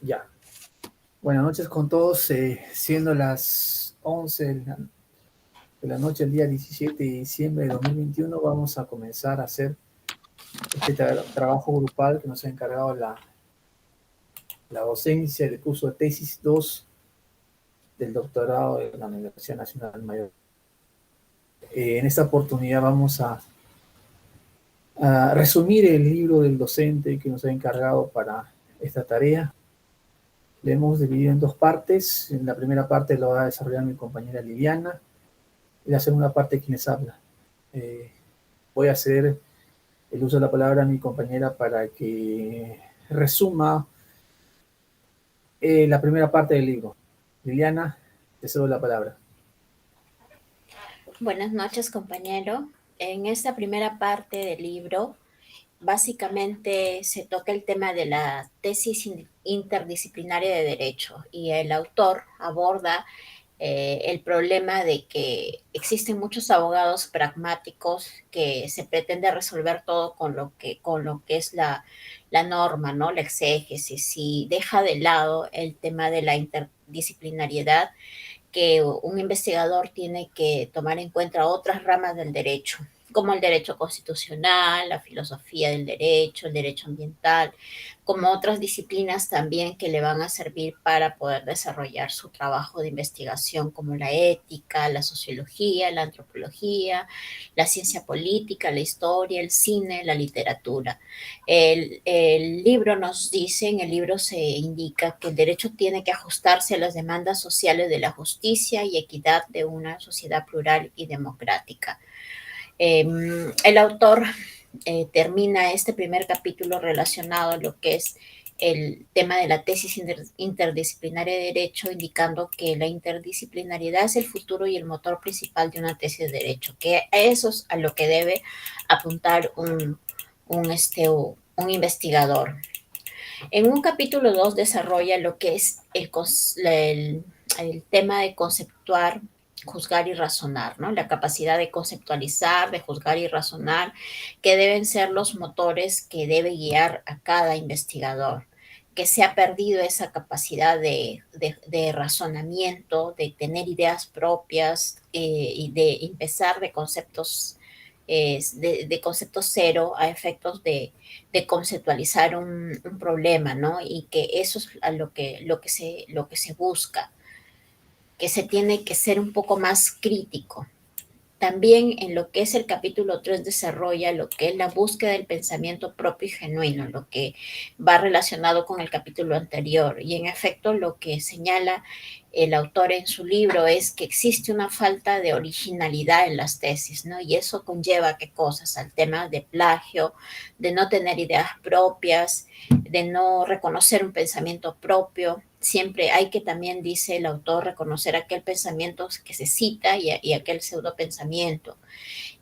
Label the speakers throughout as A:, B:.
A: Ya. Buenas noches con todos. Siendo las 11 de la noche del día 17 de diciembre de 2021, vamos a comenzar a hacer este trabajo grupal que nos ha encargado la docencia del curso de tesis 2 del doctorado de la Universidad Nacional Mayor. En esta oportunidad vamos a resumir el libro del docente que nos ha encargado para esta tarea. Le hemos dividido en dos partes. En la primera parte lo va a desarrollar mi compañera Liliana y la segunda parte quienes habla. Voy a hacer el uso de la palabra a mi compañera para que resuma la primera parte del libro. Liliana, te cedo la palabra.
B: Buenas noches, compañero. En esta primera parte del libro, básicamente se toca el tema de la tesis interdisciplinaria de derecho y el autor aborda el problema de que existen muchos abogados pragmáticos que se pretende resolver todo con lo que es la norma, ¿no? La exégesis, y deja de lado el tema de la interdisciplinariedad, que un investigador tiene que tomar en cuenta otras ramas del derecho, como el derecho constitucional, la filosofía del derecho, el derecho ambiental, como otras disciplinas también que le van a servir para poder desarrollar su trabajo de investigación, como la ética, la sociología, la antropología, la ciencia política, la historia, el cine, la literatura. El libro nos dice, en el libro se indica que el derecho tiene que ajustarse a las demandas sociales de la justicia y equidad de una sociedad plural y democrática. El autor termina este primer capítulo relacionado a lo que es el tema de la tesis interdisciplinaria de derecho, indicando que la interdisciplinariedad es el futuro y el motor principal de una tesis de derecho, que eso es a lo que debe apuntar un investigador. En un capítulo 2 desarrolla lo que es el tema de conceptuar, juzgar y razonar, ¿no? La capacidad de conceptualizar, de juzgar y razonar, que deben ser los motores que debe guiar a cada investigador, que se ha perdido esa capacidad de razonamiento, de tener ideas propias y de empezar de conceptos cero a efectos de conceptualizar un problema, ¿no? Y que eso es a lo que se busca, que se tiene que ser un poco más crítico. También en lo que es el capítulo 3 desarrolla lo que es la búsqueda del pensamiento propio y genuino, lo que va relacionado con el capítulo anterior. Y en efecto lo que señala el autor en su libro es que existe una falta de originalidad en las tesis, ¿no? Y eso conlleva qué cosas, al tema de plagio, de no tener ideas propias, de no reconocer un pensamiento propio. Siempre hay que también, dice el autor, reconocer aquel pensamiento que se cita y aquel pseudo pensamiento,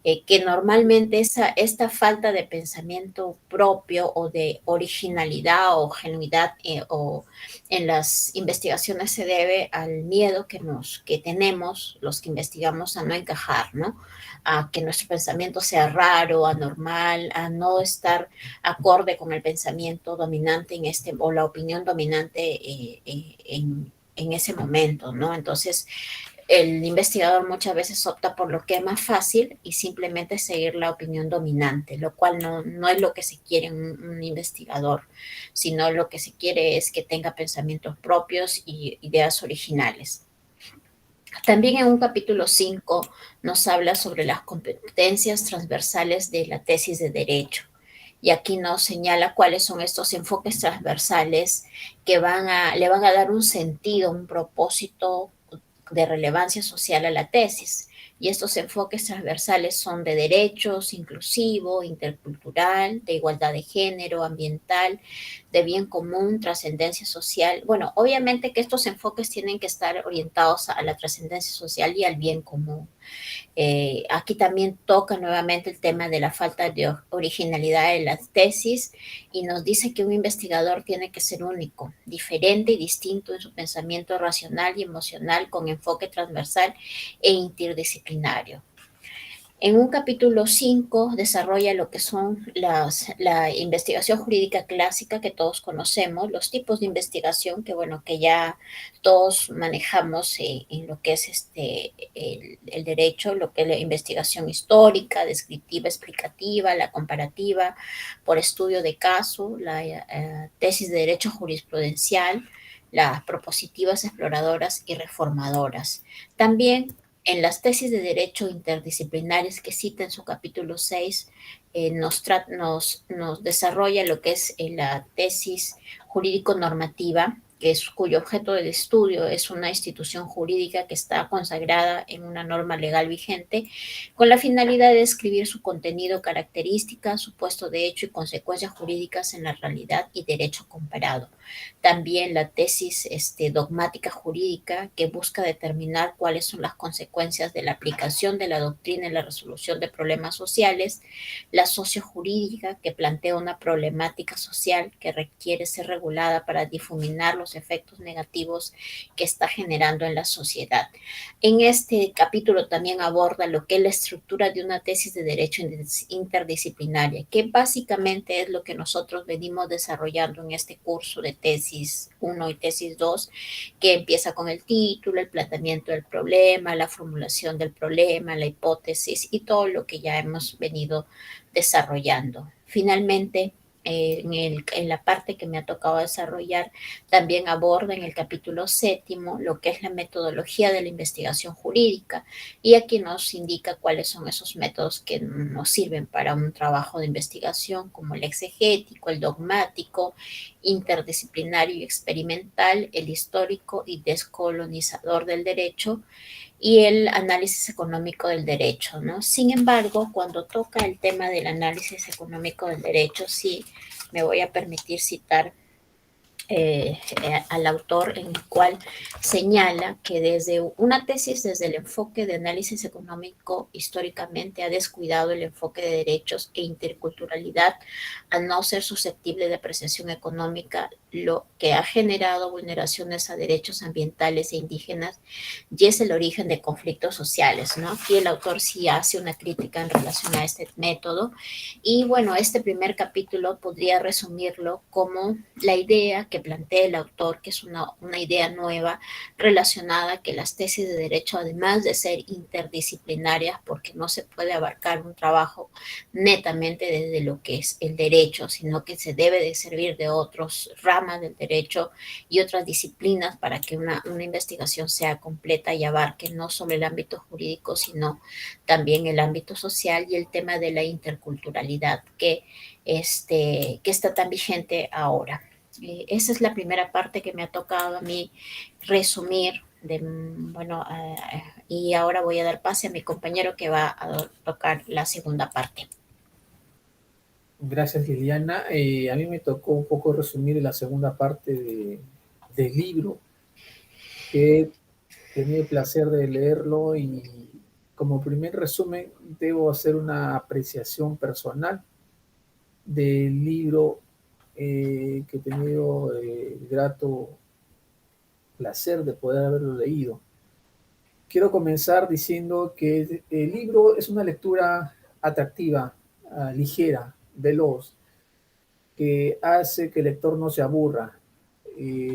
B: que normalmente esta falta de pensamiento propio o de originalidad o genuidad o en las investigaciones se debe al miedo que tenemos los que investigamos a no encajar, ¿no? A que nuestro pensamiento sea raro, anormal, a no estar acorde con el pensamiento dominante o la opinión dominante en ese momento, ¿no? Entonces, el investigador muchas veces opta por lo que es más fácil y simplemente seguir la opinión dominante, lo cual no es lo que se quiere en un investigador, sino lo que se quiere es que tenga pensamientos propios y ideas originales. También en un capítulo 5 nos habla sobre las competencias transversales de la tesis de derecho. Y aquí nos señala cuáles son estos enfoques transversales que le van a dar un sentido, un propósito de relevancia social a la tesis. Y estos enfoques transversales son de derechos, inclusivo, intercultural, de igualdad de género, ambiental, de bien común, trascendencia social. Bueno, obviamente que estos enfoques tienen que estar orientados a la trascendencia social y al bien común. Aquí también toca nuevamente el tema de la falta de originalidad de las tesis y nos dice que un investigador tiene que ser único, diferente y distinto en su pensamiento racional y emocional con enfoque transversal e interdisciplinario. En un capítulo 5 desarrolla lo que son la investigación jurídica clásica que todos conocemos, los tipos de investigación que, bueno, que ya todos manejamos en lo que es el derecho, lo que es la investigación histórica, descriptiva, explicativa, la comparativa, por estudio de caso, la tesis de derecho jurisprudencial, las propositivas exploradoras y reformadoras. También en las tesis de derecho interdisciplinares que cita en su capítulo 6, nos desarrolla lo que es la tesis jurídico-normativa, cuyo objeto del estudio es una institución jurídica que está consagrada en una norma legal vigente, con la finalidad de describir su contenido, características, supuesto de hecho y consecuencias jurídicas en la realidad y derecho comparado. También la tesis dogmática jurídica, que busca determinar cuáles son las consecuencias de la aplicación de la doctrina en la resolución de problemas sociales. La sociojurídica, que plantea una problemática social que requiere ser regulada para difuminar los efectos negativos que está generando en la sociedad. En este capítulo también aborda lo que es la estructura de una tesis de derecho interdisciplinaria, que básicamente es lo que nosotros venimos desarrollando en este curso de tesis 1 y tesis 2, que empieza con el título, el planteamiento del problema, la formulación del problema, la hipótesis y todo lo que ya hemos venido desarrollando. Finalmente, en la parte que me ha tocado desarrollar, también aborda en el capítulo 7 lo que es la metodología de la investigación jurídica, y aquí nos indica cuáles son esos métodos que nos sirven para un trabajo de investigación, como el exegético, el dogmático, interdisciplinario y experimental, el histórico y descolonizador del derecho, y el análisis económico del derecho, ¿no? Sin embargo, cuando toca el tema del análisis económico del derecho, sí me voy a permitir citar al autor, en el cual señala que desde una tesis, desde el enfoque de análisis económico, históricamente ha descuidado el enfoque de derechos e interculturalidad al no ser susceptible de apreciación económica, lo que ha generado vulneraciones a derechos ambientales e indígenas, y es el origen de conflictos sociales, ¿no? Aquí el autor sí hace una crítica en relación a este método, y bueno, este primer capítulo podría resumirlo como la idea que plantea el autor, que es una idea nueva relacionada a que las tesis de derecho, además de ser interdisciplinarias, porque no se puede abarcar un trabajo netamente desde lo que es el derecho, sino que se debe de servir de otras ramas del derecho y otras disciplinas para que una investigación sea completa y abarque no solo el ámbito jurídico, sino también el ámbito social y el tema de la interculturalidad que está tan vigente ahora. Esa es la primera parte que me ha tocado a mí resumir. Bueno, y ahora voy a dar pase a mi compañero que va a tocar la segunda parte.
A: Gracias, Liliana. A mí me tocó un poco resumir la segunda parte del libro, que he tenido el placer de leerlo, y como primer resumen debo hacer una apreciación personal del libro, que he tenido el grato placer de poder haberlo leído. Quiero comenzar diciendo que el libro es una lectura atractiva, ligera, veloz, que hace que el lector no se aburra,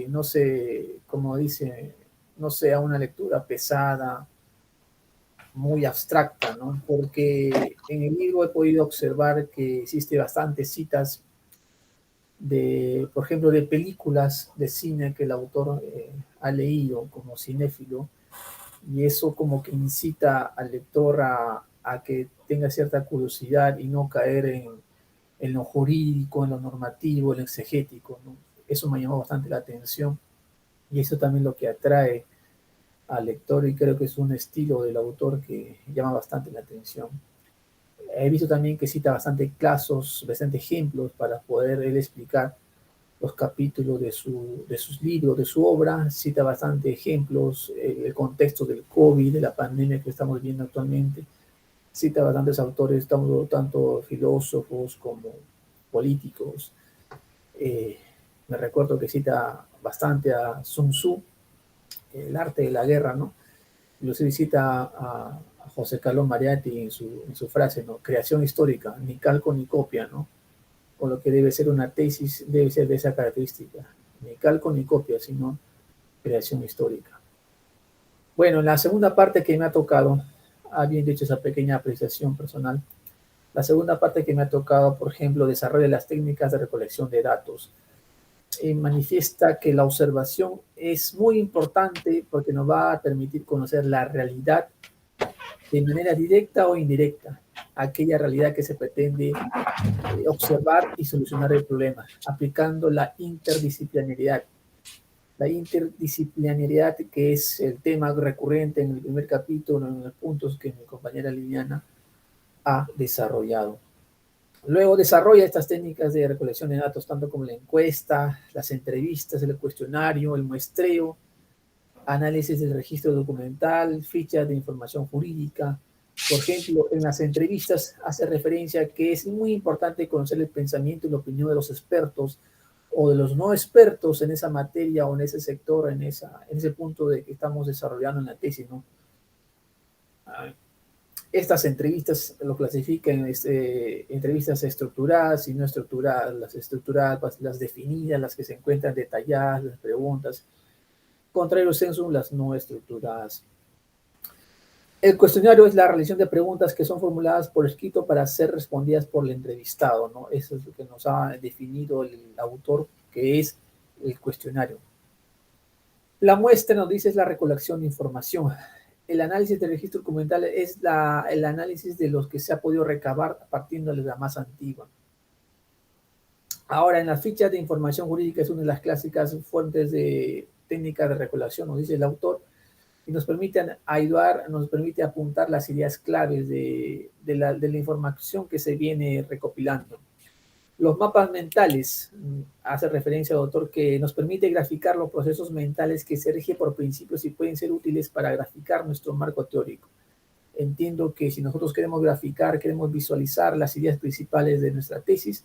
A: no se, como dice, no sea una lectura pesada, muy abstracta, ¿no? Porque en el libro he podido observar que existe bastantes citas de, por ejemplo, de películas de cine que el autor ha leído como cinéfilo, y eso como que incita al lector a que tenga cierta curiosidad y no caer en lo jurídico, en lo normativo, en lo exegético, ¿no? Eso me llamó bastante la atención, y eso también lo que atrae al lector, y creo que es un estilo del autor que llama bastante la atención. He visto también que cita bastante casos, bastante ejemplos para poder él explicar los capítulos de sus libros, de su obra. Cita bastante ejemplos, el contexto del COVID, de la pandemia que estamos viviendo actualmente. Cita bastantes autores, tanto filósofos como políticos. Eh, Me recuerdo que cita bastante a Sun Tzu, el arte de la guerra, ¿no? Inclusive cita a José Carlos Mariatti en su frase, ¿no? Creación histórica, ni calco ni copia, ¿no? Con lo que debe ser una tesis, debe ser de esa característica, ni calco ni copia, sino creación histórica. Bueno, en la segunda parte que me ha tocado, habiendo hecho esa pequeña apreciación personal, la segunda parte que me ha tocado, por ejemplo, desarrollo de las técnicas de recolección de datos. Manifiesta que la observación es muy importante porque nos va a permitir conocer la realidad de manera directa o indirecta, aquella realidad que se pretende observar y solucionar el problema, aplicando la interdisciplinariedad. La interdisciplinariedad, que es el tema recurrente en el primer capítulo, en los puntos que mi compañera Liliana ha desarrollado. Luego desarrolla estas técnicas de recolección de datos, tanto como la encuesta, las entrevistas, el cuestionario, el muestreo, análisis del registro documental, fichas de información jurídica. Por ejemplo, en las entrevistas hace referencia a que es muy importante conocer el pensamiento y la opinión de los expertos o de los no expertos en esa materia o en ese sector, en ese punto de que estamos desarrollando en la tesis, ¿no? Estas entrevistas lo clasifican en entrevistas estructuradas y no estructuradas. Las estructuradas, las definidas, las que se encuentran detalladas, las preguntas. Contrario sensum, las no estructuradas. El cuestionario es la realización de preguntas que son formuladas por escrito para ser respondidas por el entrevistado, ¿no? Eso es lo que nos ha definido el autor, que es el cuestionario. La muestra, nos dice, es la recolección de información. El análisis del registro documental es el análisis de los que se ha podido recabar partiendo de la más antigua. Ahora, en las fichas de información jurídica es una de las clásicas fuentes de técnica de recolección, nos dice el autor, y nos permite ayudar, nos permite apuntar las ideas claves de la información que se viene recopilando. Los mapas mentales, hace referencia al autor, que nos permite graficar los procesos mentales que se rigen por principios y pueden ser útiles para graficar nuestro marco teórico. Entiendo que si nosotros queremos graficar, queremos visualizar las ideas principales de nuestra tesis,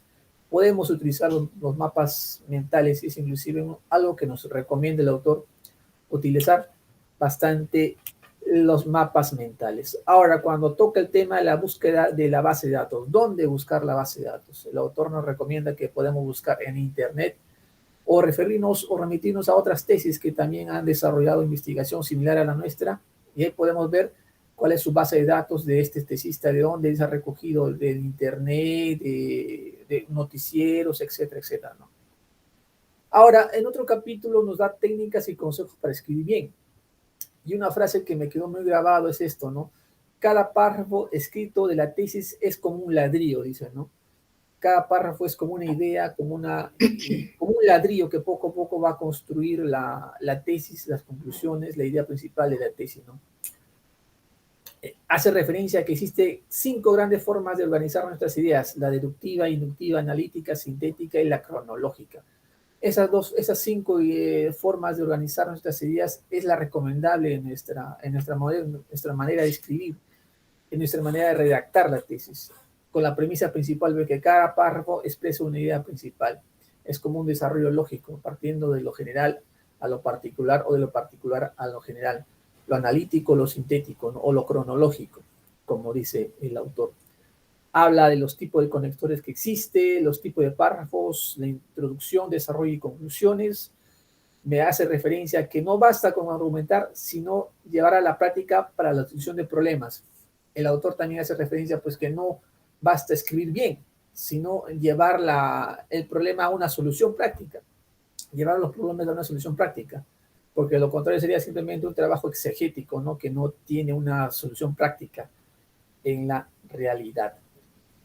A: podemos utilizar los mapas mentales, y es inclusive algo que nos recomienda el autor, utilizar bastante los mapas mentales. Ahora, cuando toca el tema de la búsqueda de la base de datos, ¿dónde buscar la base de datos? El autor nos recomienda que podemos buscar en Internet o referirnos o remitirnos a otras tesis que también han desarrollado investigación similar a la nuestra, y ahí podemos ver cuál es su base de datos de este tesista, de dónde se ha recogido, del Internet, de noticieros, etcétera, etcétera, ¿no? Ahora, en otro capítulo nos da técnicas y consejos para escribir bien. Y una frase que me quedó muy grabado es esto, ¿no? Cada párrafo escrito de la tesis es como un ladrillo, dice, ¿no? Cada párrafo es como una idea, como un ladrillo que poco a poco va a construir la tesis, las conclusiones, la idea principal de la tesis, ¿no? Hace referencia a que existe 5 grandes formas de organizar nuestras ideas: la deductiva, inductiva, analítica, sintética y la cronológica. Esas 5 formas de organizar nuestras ideas es la recomendable en nuestra manera de escribir, en nuestra manera de redactar la tesis, con la premisa principal de que cada párrafo expresa una idea principal. Es como un desarrollo lógico, partiendo de lo general a lo particular o de lo particular a lo general, lo analítico, lo sintético, ¿no? O lo cronológico, como dice el autor. Habla de los tipos de conectores que existen, los tipos de párrafos, la introducción, desarrollo y conclusiones. Me hace referencia a que no basta con argumentar, sino llevar a la práctica para la solución de problemas. El autor también hace referencia, pues, que no basta escribir bien, sino llevar el problema a una solución práctica, llevar los problemas a una solución práctica, porque lo contrario sería simplemente un trabajo exegético, ¿no? Que no tiene una solución práctica en la realidad.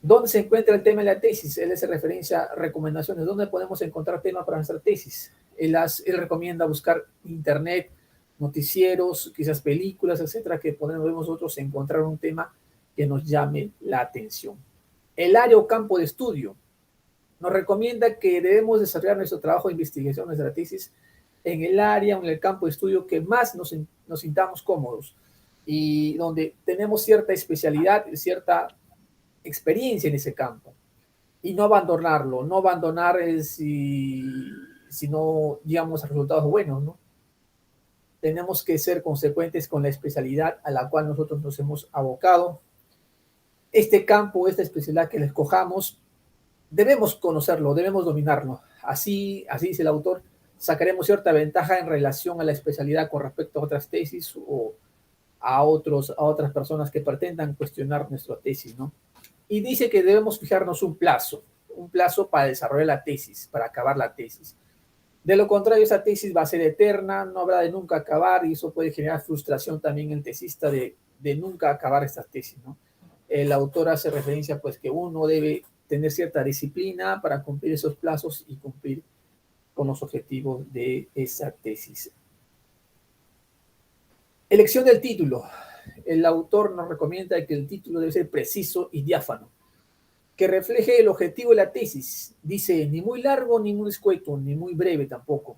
A: ¿Dónde se encuentra el tema de la tesis? Él hace referencia a recomendaciones. ¿Dónde podemos encontrar temas para nuestra tesis? Él recomienda buscar internet, noticieros, quizás películas, etcétera, que podemos nosotros encontrar un tema que nos llame la atención. El área o campo de estudio nos recomienda que debemos desarrollar nuestro trabajo de investigación, nuestra tesis, en el área o en el campo de estudio que más nos sintamos cómodos y donde tenemos cierta especialidad, cierta experiencia en ese campo, y no abandonarlo, no abandonar si no llegamos a resultados buenos, ¿no? tenemos que ser consecuentes con la especialidad a la cual nosotros nos hemos abocado. Este campo, esta especialidad que le escojamos, debemos conocerlo, debemos dominarlo. Así dice el autor, sacaremos cierta ventaja en relación a la especialidad con respecto a otras tesis o a otras personas que pretendan cuestionar nuestra tesis, ¿no? Y dice que debemos fijarnos un plazo para desarrollar la tesis, para acabar la tesis. De lo contrario, esa tesis va a ser eterna, no habrá de nunca acabar, y eso puede generar frustración también en el tesista de nunca acabar esta tesis, ¿no? El autor hace referencia, pues, que uno debe tener cierta disciplina para cumplir esos plazos y cumplir con los objetivos de esa tesis. Elección del título. El autor nos recomienda que el título debe ser preciso y diáfano, que refleje el objetivo de la tesis. Dice, ni muy largo, ni muy escueto, ni muy breve tampoco.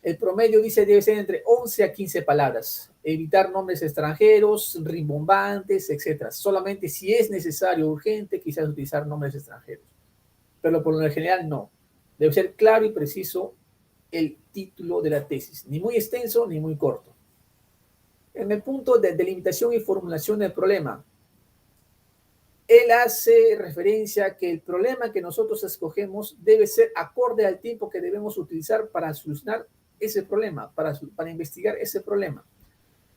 A: El promedio, dice, debe ser entre 11 a 15 palabras. Evitar nombres extranjeros, rimbombantes, etc. Solamente si es necesario, urgente, quizás utilizar nombres extranjeros. Pero por lo general no. Debe ser claro y preciso el título de la tesis. Ni muy extenso, ni muy corto. En el punto de delimitación y formulación del problema, él hace referencia a que el problema que nosotros escogemos debe ser acorde al tiempo que debemos utilizar para solucionar ese problema, para investigar ese problema.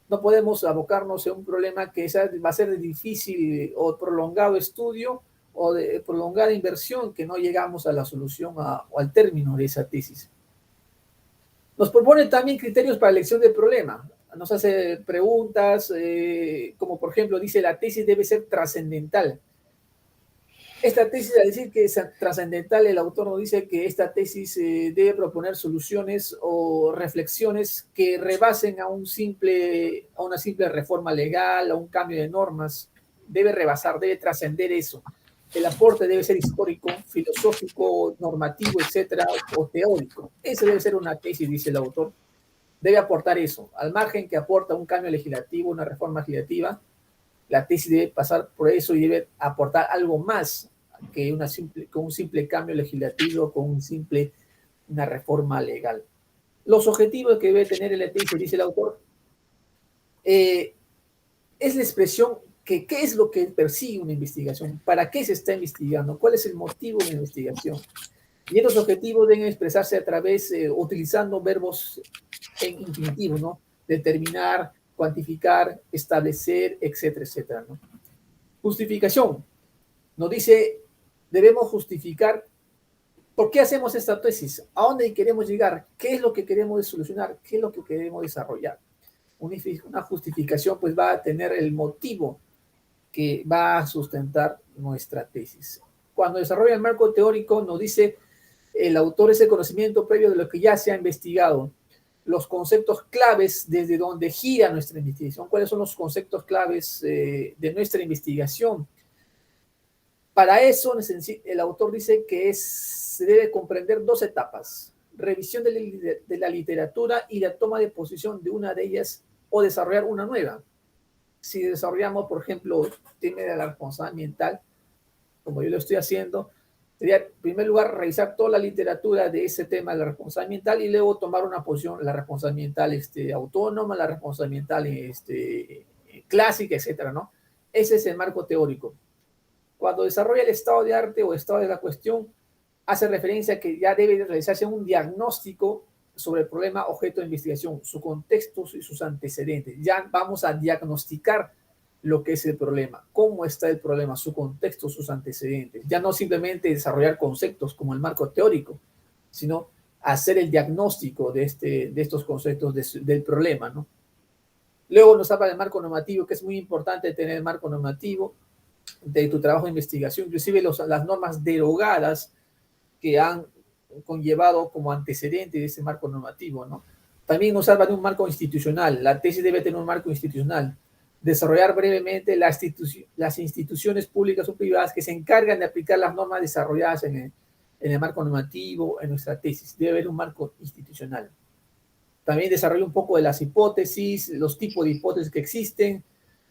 A: No podemos abocarnos a un problema que va a ser de difícil o prolongado estudio o de prolongada inversión que no llegamos a la solución o al término de esa tesis. Nos propone también criterios para elección del problema. Nos hace preguntas como, por ejemplo, dice, la tesis debe ser trascendental. Esta tesis, al decir que es trascendental, el autor nos dice que esta tesis debe proponer soluciones o reflexiones que rebasen a una simple reforma legal, a un cambio de normas. Debe rebasar, debe trascender eso. El aporte debe ser histórico, filosófico, normativo, etcétera, o teórico. Esa debe ser una tesis, dice el autor. Debe aportar eso. Al margen que aporta un cambio legislativo, una reforma legislativa, la tesis debe pasar por eso y debe aportar algo más que con un simple cambio legislativo, con una reforma legal. Los objetivos que debe tener la tesis, dice el autor, es la expresión que qué es lo que persigue una investigación, para qué se está investigando, cuál es el motivo de la investigación. Y estos objetivos deben expresarse a través, utilizando verbos en infinitivo, ¿no? Determinar, cuantificar, establecer, etcétera, etcétera, ¿no? Justificación. Nos dice, debemos justificar por qué hacemos esta tesis, a dónde queremos llegar, qué es lo que queremos solucionar, qué es lo que queremos desarrollar. Una justificación pues va a tener el motivo que va a sustentar nuestra tesis. Cuando desarrolla el marco teórico, nos dice el autor ese conocimiento previo de lo que ya se ha investigado, los conceptos claves desde donde gira nuestra investigación, cuáles son los conceptos claves de nuestra investigación. Para eso, el autor dice que se debe comprender dos etapas: revisión de la literatura y la toma de posición de una de ellas o desarrollar una nueva. Si desarrollamos, por ejemplo, el tema de la responsabilidad ambiental, como yo lo estoy haciendo, sería, en primer lugar, revisar toda la literatura de ese tema de la responsabilidad ambiental y luego tomar una posición, la responsabilidad ambiental autónoma, la responsabilidad ambiental clásica, etcétera, ¿no? Ese es el marco teórico. Cuando desarrolla el estado de arte o estado de la cuestión, hace referencia a que ya debe realizarse un diagnóstico sobre el problema objeto de investigación, su contexto y sus antecedentes. Ya vamos a diagnosticar lo que es el problema, cómo está el problema, su contexto, sus antecedentes. Ya no simplemente desarrollar conceptos como el marco teórico, sino hacer el diagnóstico de estos conceptos del problema, ¿no? Luego nos habla del marco normativo, que es muy importante tener el marco normativo de tu trabajo de investigación, inclusive las normas derogadas que han conllevado como antecedente de ese marco normativo, ¿no? También nos habla de un marco institucional. La tesis debe tener un marco institucional. Desarrollar brevemente las instituciones públicas o privadas que se encargan de aplicar las normas desarrolladas en el marco normativo, en nuestra tesis. Debe haber un marco institucional. También desarrollar un poco de las hipótesis, los tipos de hipótesis que existen,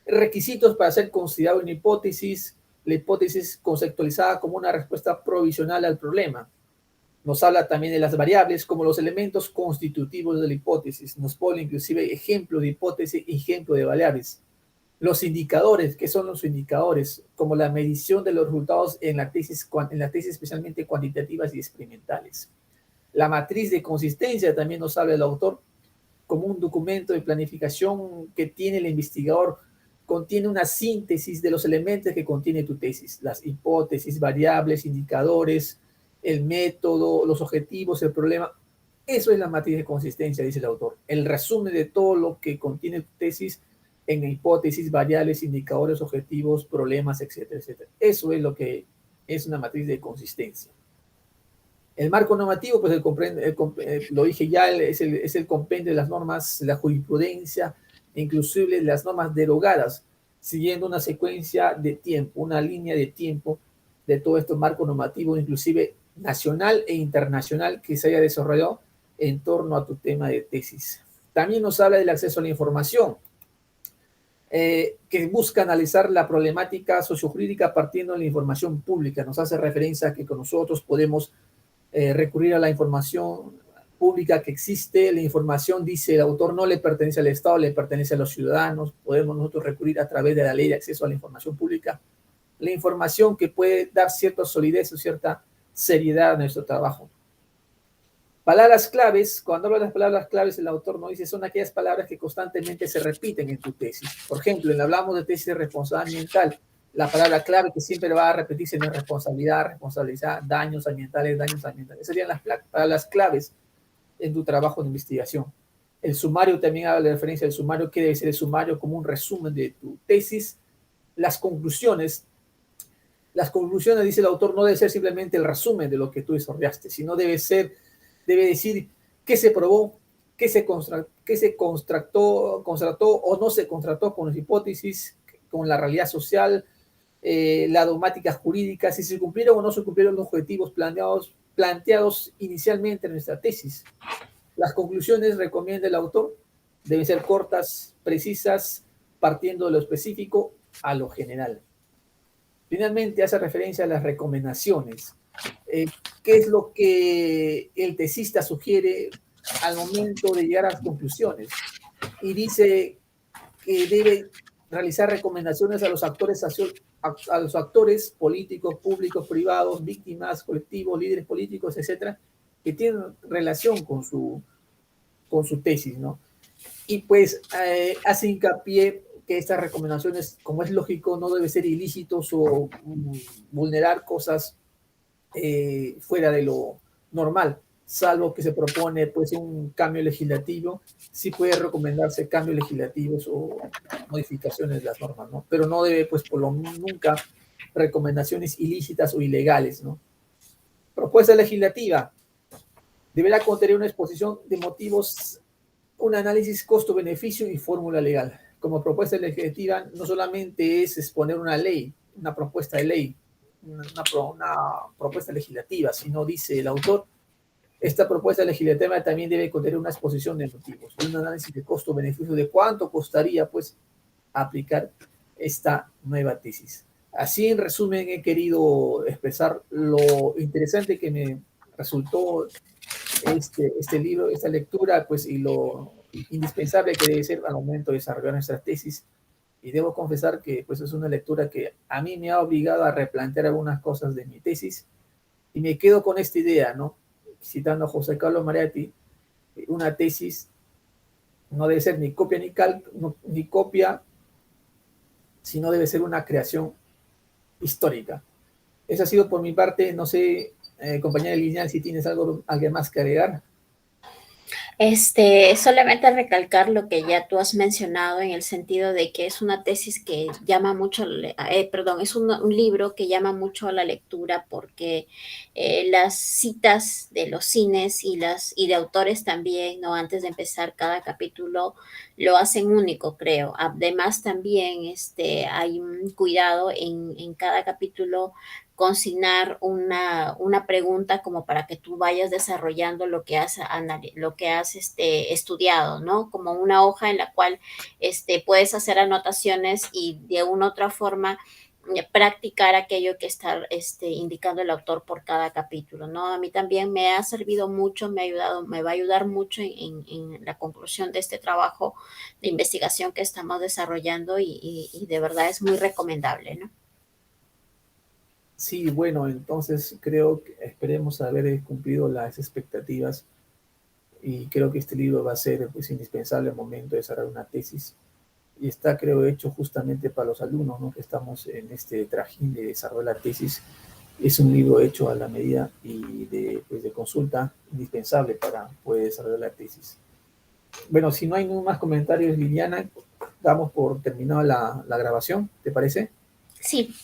A: requisitos para ser considerado una hipótesis, la hipótesis conceptualizada como una respuesta provisional al problema. Nos habla también de las variables como los elementos constitutivos de la hipótesis. Nos pone inclusive ejemplo de hipótesis y ejemplo de variables. Los indicadores, ¿qué son los indicadores? Como la medición de los resultados en la tesis especialmente cuantitativas y experimentales. La matriz de consistencia también nos habla el autor como un documento de planificación que tiene el investigador, contiene una síntesis de los elementos que contiene tu tesis, las hipótesis, variables, indicadores, el método, los objetivos, el problema. Eso es la matriz de consistencia, dice el autor. El resumen de todo lo que contiene tu tesis en hipótesis, variables, indicadores, objetivos, problemas, etcétera, etcétera. Eso es lo que es una matriz de consistencia. El marco normativo, pues lo dije ya, es el compendio de las normas, la jurisprudencia, inclusive las normas derogadas, siguiendo una secuencia de tiempo, una línea de tiempo de todo este marco normativo, inclusive nacional e internacional, que se haya desarrollado en torno a tu tema de tesis. También nos habla del acceso a la información, que busca analizar la problemática sociojurídica partiendo de la información pública. Nos hace referencia a que con nosotros podemos recurrir a la información pública que existe. La información, dice el autor, no le pertenece al Estado, le pertenece a los ciudadanos. Podemos nosotros recurrir a través de la ley de acceso a la información pública. La información que puede dar cierta solidez o cierta seriedad a nuestro trabajo. Palabras claves, cuando habla de las palabras claves, el autor nos dice, son aquellas palabras que constantemente se repiten en tu tesis. Por ejemplo, hablamos de tesis de responsabilidad ambiental, la palabra clave que siempre va a repetirse en responsabilidad, responsabilidad, daños ambientales, daños ambientales. Esas serían las palabras claves en tu trabajo de investigación. El sumario también habla de referencia al sumario. ¿Qué debe ser el sumario? Como un resumen de tu tesis. Las conclusiones, dice el autor, no debe ser simplemente el resumen de lo que tú desarrollaste, sino debe decir qué se probó, qué se constató o no se contrató con las hipótesis, con la realidad social, la dogmática jurídica, si se cumplieron o no se cumplieron los objetivos planteados inicialmente en nuestra tesis. Las conclusiones, recomienda el autor, deben ser cortas, precisas, partiendo de lo específico a lo general. Finalmente, hace referencia a las recomendaciones. ¿Qué es lo que el tesista sugiere al momento de llegar a las conclusiones? Y dice que debe realizar recomendaciones a los actores políticos, públicos, privados, víctimas, colectivos, líderes políticos, etcétera, que tienen relación con su tesis, ¿no? Y pues hace hincapié que estas recomendaciones, como es lógico, no debe ser ilícitos o vulnerar cosas fuera de lo normal, salvo que se propone pues un cambio legislativo. Sí puede recomendarse cambios legislativos o modificaciones de las normas, ¿no? Pero no debe pues nunca recomendaciones ilícitas o ilegales, ¿no? Propuesta legislativa. Deberá contener una exposición de motivos, un análisis costo-beneficio y fórmula legal. Como propuesta legislativa no solamente es exponer una ley, una propuesta de ley, una propuesta legislativa, sino, dice el autor, esta propuesta legislativa también debe contener una exposición de motivos, un análisis de costo-beneficio de cuánto costaría pues aplicar esta nueva tesis. Así, en resumen, he querido expresar lo interesante que me resultó este libro, esta lectura, pues, y lo indispensable que debe ser al momento de desarrollar nuestras tesis. Y debo confesar que pues es una lectura que a mí me ha obligado a replantear algunas cosas de mi tesis, y me quedo con esta idea, ¿no? Citando a José Carlos Mariatti, una tesis no debe ser ni copia ni copia, sino debe ser una creación histórica. Eso ha sido por mi parte. No sé, compañera Lineal, si tienes algo más que agregar.
B: Solamente recalcar lo que ya tú has mencionado en el sentido de que es una tesis que llama mucho, es un libro que llama mucho a la lectura porque las citas de los cines y de autores también, ¿no? Antes de empezar cada capítulo lo hacen único, creo. Además también hay un cuidado en cada capítulo consignar una pregunta como para que tú vayas desarrollando lo que has estudiado, ¿no? Como una hoja en la cual puedes hacer anotaciones y de una u otra forma practicar aquello que está indicando el autor por cada capítulo, ¿no? A mí también me ha servido mucho, me ha ayudado, me va a ayudar mucho en la conclusión de este trabajo de investigación que estamos desarrollando y de verdad es muy recomendable, ¿no?
A: Sí, bueno, entonces creo que esperemos haber cumplido las expectativas y creo que este libro va a ser pues indispensable al momento de desarrollar una tesis y está creo hecho justamente para los alumnos, ¿no? Que estamos en este trajín de desarrollar la tesis. Es un libro hecho a la medida y de, pues, de consulta indispensable para poder desarrollar la tesis. Bueno, si no hay más comentarios, Liliana, damos por terminada la grabación, ¿te parece?
B: Sí,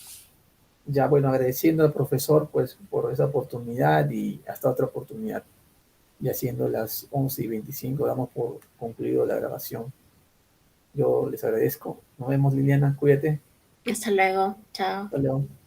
A: Ya, bueno, agradeciendo al profesor pues por esa oportunidad y hasta otra oportunidad. Y haciendo las 11:25 damos por concluido la grabación. Yo les agradezco. Nos vemos, Liliana. Cuídate.
B: hasta luego, chao.
A: Hasta luego.